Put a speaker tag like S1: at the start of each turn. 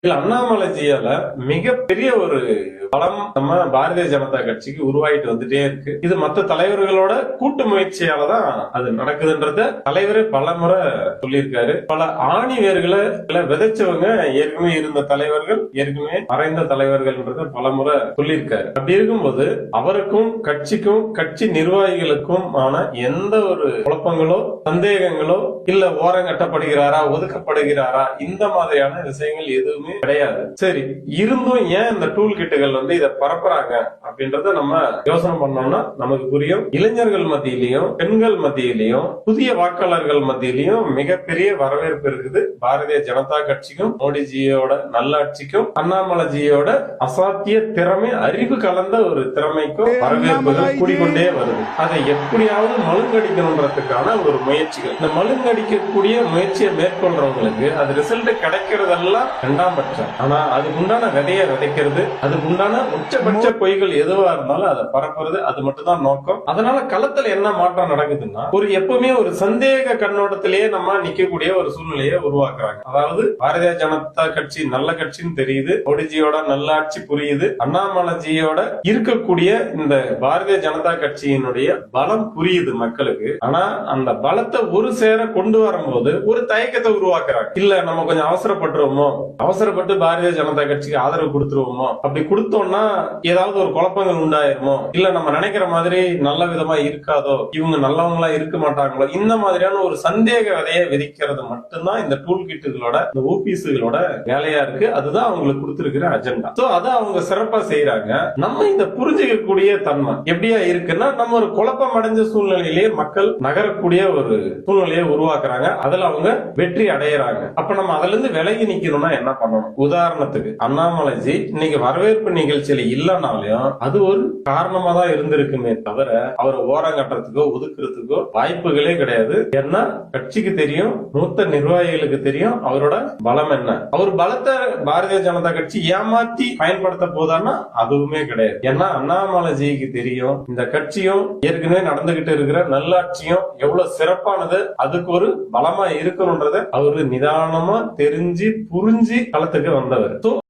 S1: இல்ல, அண்ணாமலைஜியால மிகப்பெரிய ஒரு பலம் நம்ம பாரதிய ஜனதா கட்சிக்கு உருவாயிட்டு வந்துட்டே இருக்கு. இது மற்ற தலைவர்களோட கூட்டு முயற்சியாலதான் அது நடக்குதுன்றத தலைவரே பல முறை சொல்லியிருக்காரு. பல ஆணி வேர்களை விதைச்சவங்க ஏற்கனவே இருந்த தலைவர்கள், ஏற்கனவே மறைந்த தலைவர்கள்ன்றத பல முறை சொல்லியிருக்காரு. அப்படி இருக்கும்போது அவருக்கும் கட்சிக்கும் கட்சி நிர்வாகிகளுக்கும் ஆன எந்த ஒரு குழப்பங்களோ சந்தேகங்களோ இல்ல ஓரங்கட்டப்படுகிறாரா ஒதுக்கப்படுகிறாரா இந்த மாதிரியான விஷயங்கள் எதுவுமே கிடையாது. சரி, இருந்தும் ஏன் இந்த டூல் கிட்டுகள் இதை பரப்புறாங்க அப்படின்றத நம்ம யோசனை பண்ணோம்னா நமக்கு புரியும். இளைஞர்கள் மத்தியிலையும் பெண்கள் மத்தியிலையும் புதிய வாக்காளர்கள் மத்தியிலையும் மிகப்பெரிய வரவேற்பு இருக்குது. பாரதிய ஜனதா கட்சிக்கும் மோடிஜியோட நல்லாட்சிக்கும் அண்ணாமலைஜியோட அசாத்திய திறமை, அறிவு கலந்த ஒரு திறமைக்கும் வரவேற்புகள் கூடிக்கொண்டே வருது. அதை எப்படியாவது மழுங்கடிக்கணுன்றதுக்கான ஒரு முயற்சிகள். இந்த மழுங்கடிக்கக்கூடிய முயற்சியை மேற்கொள்றவங்களுக்கு அது ரிசல்ட் கிடைக்கிறதெல்லாம் இரண்டாம் பட்சம். ஆனா அதுக்குண்டான விதையை விதைக்கிறது, அதுக்குண்டான உச்சபட்ச பொய்கள் எதுவா இருந்தாலும் அதை பரப்புறது, அது மட்டும் தான் நோக்கம். அதனால களத்துல என்ன மாற்றம் நடக்குதுன்னா, எப்பவுமே ஒரு சந்தேக கண்ணோட்டத்திலேயே நம்ம நிக்கக்கூடிய ஒரு சூழ்நிலையை உருவாக்குறாங்க. அதாவது பாரதிய ஜனதா கட்சி நல்ல கட்சின்னு தெரியுது, மோடிஜியோட நல்லாட்சி புரியுது, அண்ணாமலைஜியோட இருக்கக்கூடிய இந்த பாரதிய ஜனதா கட்சியினுடைய பலம் புரியுது மக்களுக்கு. ஆனா அந்த பலத்தை ஒரு சேர கொண்டு வரும்போது ஒரு தயக்கத்தை உருவாக்குறாங்க. இல்ல நம்ம கொஞ்சம் அவசரப்பட்டுருவோமோ, அவசரப்பட்டு பாரதிய ஜனதா கட்சிக்கு ஆதரவு கொடுத்துருவோமோ, அப்படி கொடுத்தோம்னா ஏதாவது ஒரு குழப்பங்கள் உண்டாயிருமோ, இல்ல நம்ம நினைக்கிற மாதிரி நல்ல விதமா இருக்காதோ, இவங்க நல்லவங்களா இருக்க மாட்டாங்களோ, இந்த மாதிரியான ஒரு சந்தேக விதையை விதிக்கிறது மட்டும்தான் இந்த டூல் கிட்டுகளோட இந்த ஓபிஎஸ்களோட வேலையா இருக்கு. அதுதான் அவங்களுக்கு கொடுத்திருக்கிற அஜெண்டா. சோ அதை அவங்க சிறப்பா செய்யறாங்க. நம்ம இந்த புரிஞ்சுக்கக்கூடிய தன்மை எப்படியா இருக்குன்னா, நம்ம ஒரு குழப்பம் அடைஞ்ச சூழ்நிலையிலேயே மக்கள் நகரக்கூடிய ஒரு சூழ்நிலையை உருவாக்குறாங்க. அதுல அவங்க வெற்றி அடையறாங்க. அப்ப நம்ம அதுல இருந்து விலகி நிக்கணும்னா என்ன பண்ணணும்? உதாரணத்துக்கு அண்ணாமலைஜி இன்னைக்கு வரவேற்பு நிகழ்ச்சியில இல்லைனாலும் அது ஒரு காரணமா தான் இருந்திருக்குமே தவிர அவரை ஓரங்கட்டுறதுக்கோ ஒதுக்குறதுக்கோ வாய்ப்புகளே கிடையாது. ஏன்னா கட்சிக்கு தெரியும், மூத்த நிர்வாகிகளுக்கு தெரியும் அவரோட பலம் என்ன. அவர் பலத்தை பாரதிய ஜனதா கட்சி ஏமாத்தி பயன்படுத்த போதான்னா அதுவுமே கிடையாது. ஏன்னா அண்ணாமலைஜிக்கு தெரியும் இந்த கட்சியும் ஏற்கனவே நடந்துகிட்டு இருக்கிற நல்லாட்சியும் எவ்வளவு சிறப்பானது, அதுக்கு ஒரு பலமா இருக்கணும்ன்றத அவரு நிதானமா தெரிஞ்சு புரிஞ்சு களத்துக்கு வந்தவர்.